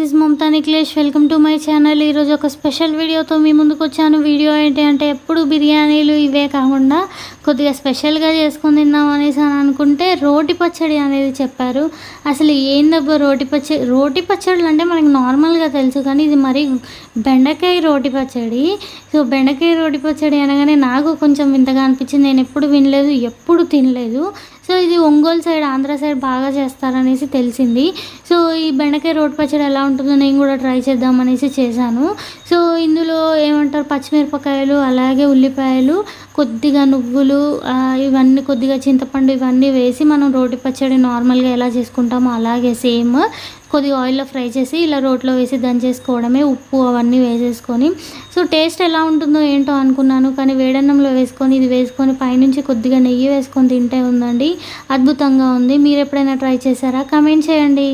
Is Mamata Nikhilesh. Welcome to my channel. ఈరోజు ఒక special వీడియోతో మీ ముందుకు వచ్చాను. వీడియో ఏంటి అంటే ఎప్పుడు బిర్యానీలు ఇవే కాకుండా కొద్దిగా స్పెషల్గా చేసుకొని తిందాం అనేసి అని అనుకుంటే రోటి పచ్చడి అనేది చెప్పారు. అసలు ఏందబ్బా రోటి పచ్చళ్ళు అంటే మనకి నార్మల్గా తెలుసు, కానీ ఇది మరి బెండకాయ రోటి పచ్చడి. సో బెండకాయ రోటి పచ్చడి అనగానే నాకు కొంచెం వింతగా అనిపించింది. నేను ఎప్పుడు వినలేదు, ఎప్పుడు తినలేదు. సో ఇది ఒంగోలు సైడ్, ఆంధ్ర సైడ్ బాగా చేస్తారనేసి తెలిసింది. సో ఈ బెండకాయ రోటి పచ్చడి ఎలా ఉంటుందో నేను కూడా ట్రై చేద్దామనేసి చేశాను. సో ఇందులో ఏమంటారు, పచ్చిమిరపకాయలు, అలాగే ఉల్లిపాయలు, కొద్దిగా నువ్వులు, ఇవన్నీ కొద్దిగా చింతపండు, ఇవన్నీ వేసి మనం రోటి పచ్చడి నార్మల్గా ఎలా చేసుకుంటామో అలాగే సేమ్ కొద్దిగా ఆయిల్లో ఫ్రై చేసి ఇలా రోట్లో వేసి దంచేసుకోవడమే. ఉప్పు అవన్నీ వేసేసుకొని సో టేస్ట్ ఎలా ఉంటుందో ఏంటో అనుకున్నాను, కానీ వేడన్నంలో వేసుకొని ఇది వేసుకొని పైనుంచి కొద్దిగా నెయ్యి వేసుకొని తింటే ఉందండి, అద్భుతంగా ఉంది. మీరు ఎప్పుడైనా ట్రై చేశారా? కామెంట్ చేయండి.